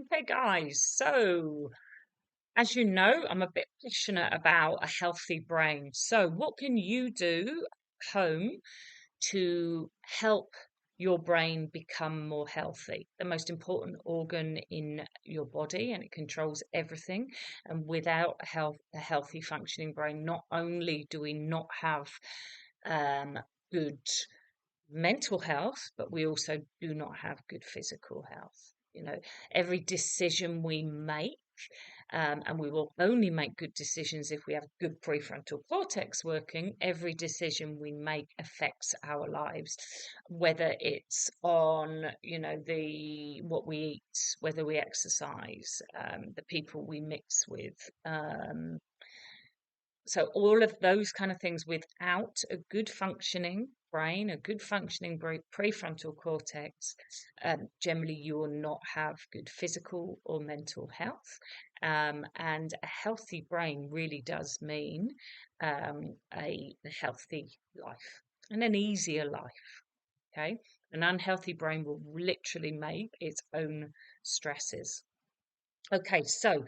Okay, guys. So, as you know, I'm a bit passionate about a healthy brain. So, what can you do at home to help your brain become more healthy? The most important organ in your body, and it controls everything. And without a healthy functioning brain, not only do we not have um, good mental health, but we also do not have good physical health. Every decision we make, and we will only make good decisions if we have good prefrontal cortex working. Every decision we make affects our lives, whether it's on, the what we eat, whether we exercise, the people we mix with. So all of those kind of things, without a good functioning brain, a good functioning prefrontal cortex, generally you will not have good physical or mental health. And a healthy brain really does mean a healthy life and an easier life. Okay. An unhealthy brain will literally make its own stresses. Okay, so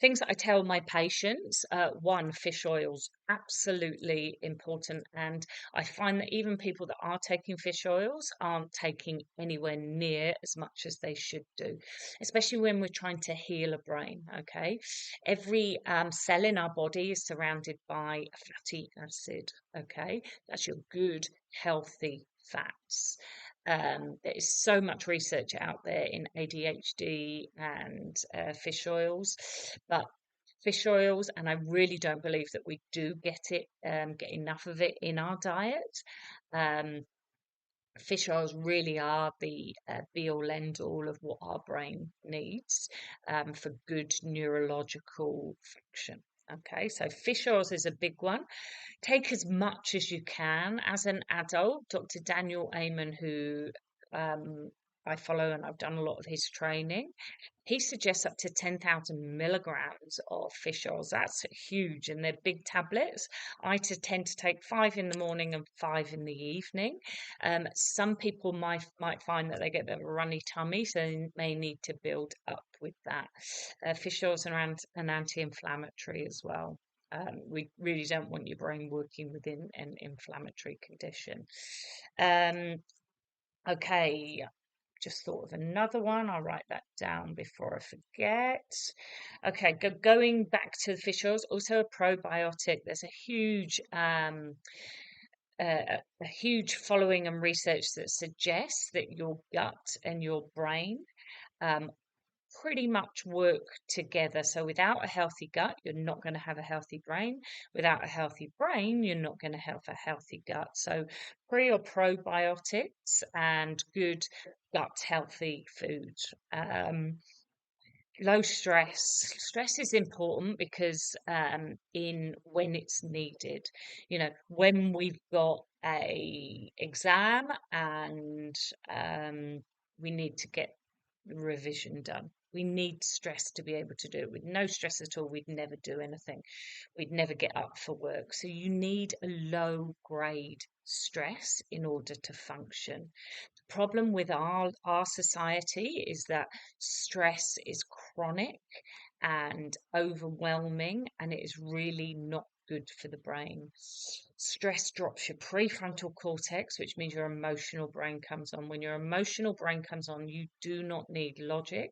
things that I tell my patients, one, fish oils, absolutely important. And I find that even people that are taking fish oils aren't taking anywhere near as much as they should do, especially when we're trying to heal a brain. Okay, every cell in our body is surrounded by a fatty acid. Okay, that's your good, healthy fats. There is so much research out there in ADHD and fish oils, but fish oils, and I really don't believe that we do get enough of it in our diet. Um, Fish oils really are the be all end all of what our brain needs for good neurological function. Okay, so fish oils is a big one. Take as much as you can. As an adult, Dr. Daniel Amen, who I follow and I've done a lot of his training, he suggests up to 10,000 milligrams of fish oils. That's huge, and they're big tablets. Tend to take five in the morning and five in the evening. Some people might find that they get a bit of a runny tummy, so they may need to build up with that. Fish oils are an anti-inflammatory as well. We really don't want your brain working within an inflammatory condition. Um, okay, just thought of another one. I'll write that down before I forget. Okay, going back to the fish oils, also a probiotic. There's a huge following and research that suggests that your gut and your brain um, pretty much work together. So without a healthy gut, you're not going to have a healthy brain. Without a healthy brain, you're not going to have a healthy gut. So pre or probiotics and good gut healthy food. Low stress. Stress is important because in when it's needed, when we've got a exam and we need to get the revision done. We need stress to be able to do it. With no stress at all, we'd never do anything. We'd never get up for work. So you need a low grade stress in order to function. The problem with our society is that stress is chronic and overwhelming, and it is really not good for the brain. Stress drops your prefrontal cortex, which means your emotional brain comes on. When your emotional brain comes on, you do not need logic,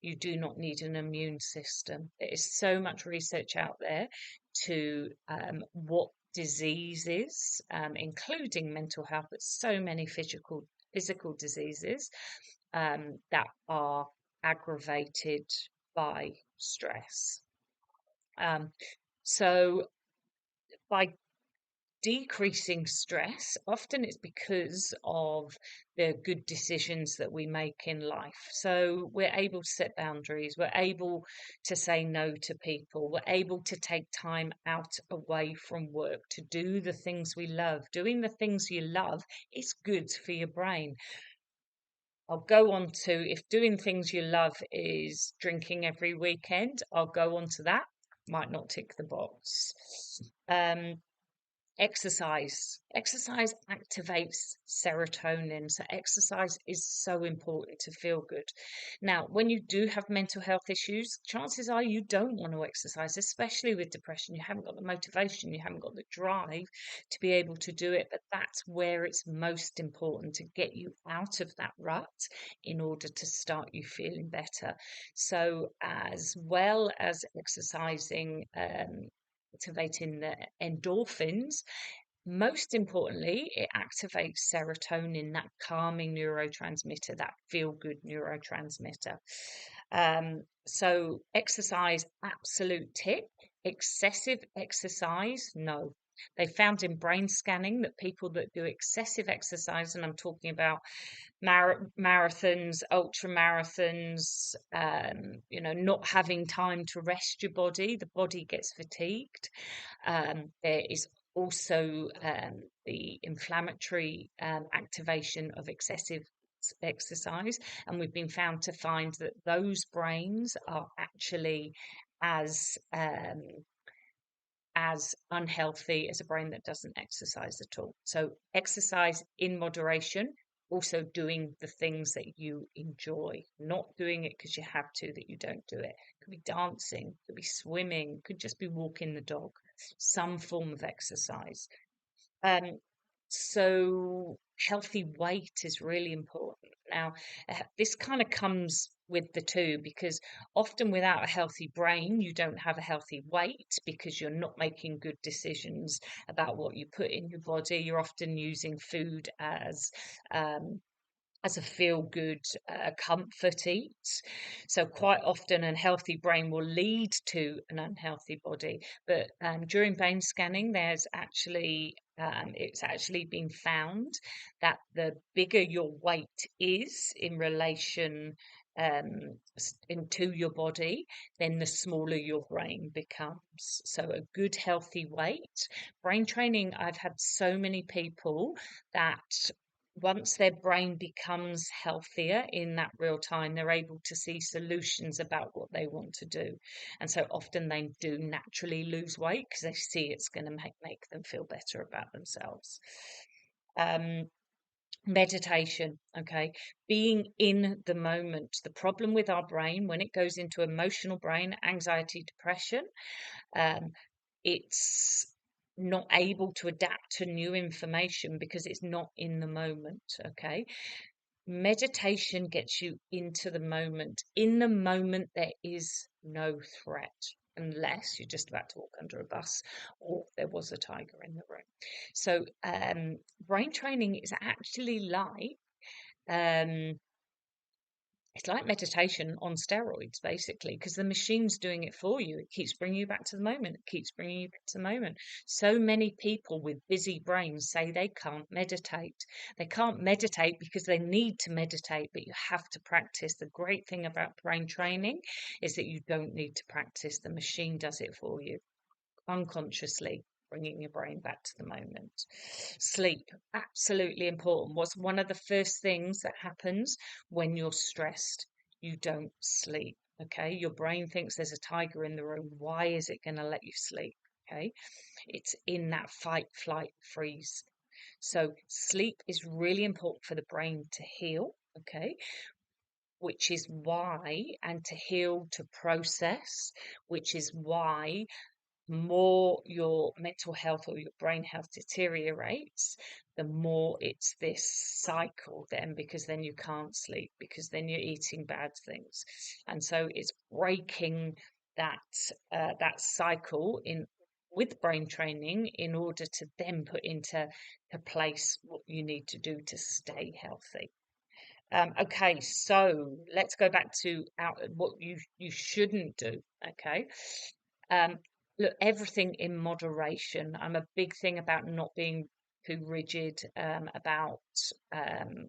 you do not need an immune system. There is so much research out there to what diseases, including mental health, but so many physical diseases that are aggravated by stress. Um, so by decreasing stress, often it's because of the good decisions that we make in life. So we're able to set boundaries, we're able to say no to people, we're able to take time out away from work to do the things we love. Doing the things you love is good for your brain. I'll go on to, if doing things you love is drinking every weekend, I'll go on to that. Might not tick the box. Um, Exercise activates serotonin. So exercise is so important to feel good. Now, when you do have mental health issues, chances are you don't want to exercise, especially with depression. You haven't got the motivation, you haven't got the drive to be able to do it. But that's where it's most important to get you out of that rut in order to start you feeling better. So, as well as exercising, activating the endorphins, most importantly, it activates serotonin, that calming neurotransmitter, that feel good neurotransmitter. So, exercise, absolute tick. Excessive exercise, no. They found in brain scanning that people that do excessive exercise, and I'm talking about marathons, ultra marathons, not having time to rest your body, the body gets fatigued. There is also the inflammatory activation of excessive exercise, and we've been found to find that those brains are actually as as unhealthy as a brain that doesn't exercise at all. So exercise in moderation, also doing the things that you enjoy, not doing it because you have to, that you don't do it. It could be dancing, could be swimming, could just be walking the dog, some form of exercise. Um, so healthy weight is really important. Now, this kind of comes with the two, because often without a healthy brain, you don't have a healthy weight because you're not making good decisions about what you put in your body. You're often using food um, as a feel good comfort eat. So, quite often, an healthy brain will lead to an unhealthy body. But during brain scanning, it's actually been found that the bigger your weight is in relation into your body, then the smaller your brain becomes. So, a good healthy weight. Brain training, I've had so many people that once their brain becomes healthier in that real time, they're able to see solutions about what they want to do. And so often they do naturally lose weight because they see it's going to make them feel better about themselves. Um, Meditation, okay, being in the moment. The problem with our brain, when it goes into emotional brain, anxiety, depression, um, it's not able to adapt to new information because it's not in the moment. Okay. Meditation gets you into the moment. In the moment, there is no threat unless you're just about to walk under a bus or there was a tiger in the room. So, brain training is actually um, it's like meditation on steroids, basically, because the machine's doing it for you. It keeps bringing you back to the moment. It keeps bringing you back to the moment. So many people with busy brains say they can't meditate. They can't meditate because they need to meditate, but you have to practice. The great thing about brain training is that you don't need to practice. The machine does it for you unconsciously, bringing your brain back to the moment. Sleep, absolutely important. What's one of the first things that happens when you're stressed? You don't sleep. Okay, your brain thinks there's a tiger in the room. Why is it going to let you sleep? Okay, it's in that fight, flight, freeze. So, sleep is really important for the brain to heal. Okay, which is why, and to heal, to process, which is why more your mental health or your brain health deteriorates, the more it's this cycle then, because then you can't sleep, because then you're eating bad things. And so it's breaking that that cycle in with brain training in order to then put into place what you need to do to stay healthy. Okay, so let's go back to what you shouldn't do. Okay, um, look, everything in moderation. I'm a big thing about not being too rigid about um,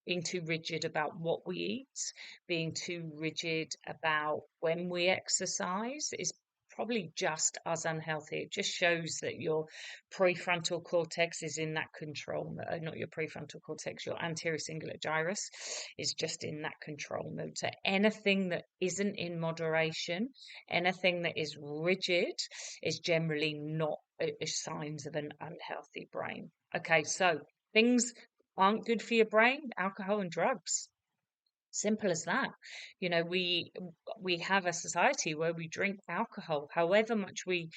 being too rigid about what we eat, being too rigid about when we exercise is probably just as unhealthy. It just shows that your prefrontal cortex is in that control mode, not your prefrontal cortex, your anterior cingulate gyrus is just in that control mode. So anything that isn't in moderation, anything that is rigid is generally not signs of an unhealthy brain. Okay, so things aren't good for your brain: alcohol and drugs. Simple as that. You know, we have a society where we drink alcohol. However much we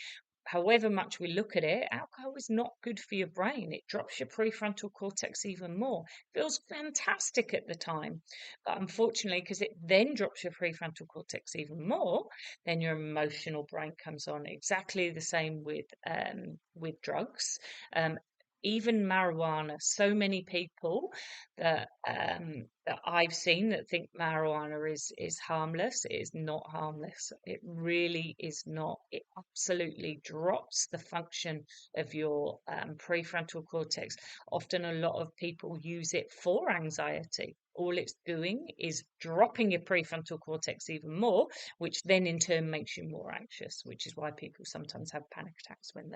look at it, alcohol is not good for your brain. It drops your prefrontal cortex even more. Feels fantastic at the time, but unfortunately, because it then drops your prefrontal cortex even more, then your emotional brain comes on. Exactly the same with drugs. Um, Even marijuana. So many people that I've seen that think marijuana is harmless. It is not harmless. It really is not. It absolutely drops the function of your prefrontal cortex. Often, a lot of people use it for anxiety. All it's doing is dropping your prefrontal cortex even more, which then in turn makes you more anxious, which is why people sometimes have panic attacks when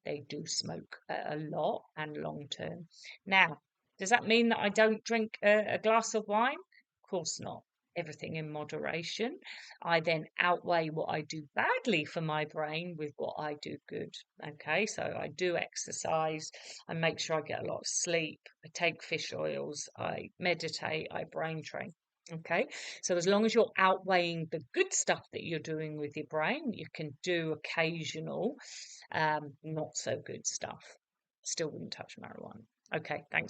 they do smoke a lot and long term. Now, does that mean that I don't drink a glass of wine? Of course not. Everything in moderation. I then outweigh what I do badly for my brain with what I do good. Okay, so I do exercise, I make sure I get a lot of sleep, I take fish oils, I meditate, I brain train. Okay, so as long as you're outweighing the good stuff that you're doing with your brain, you can do occasional, not so good stuff. Still wouldn't touch marijuana. Okay, thanks.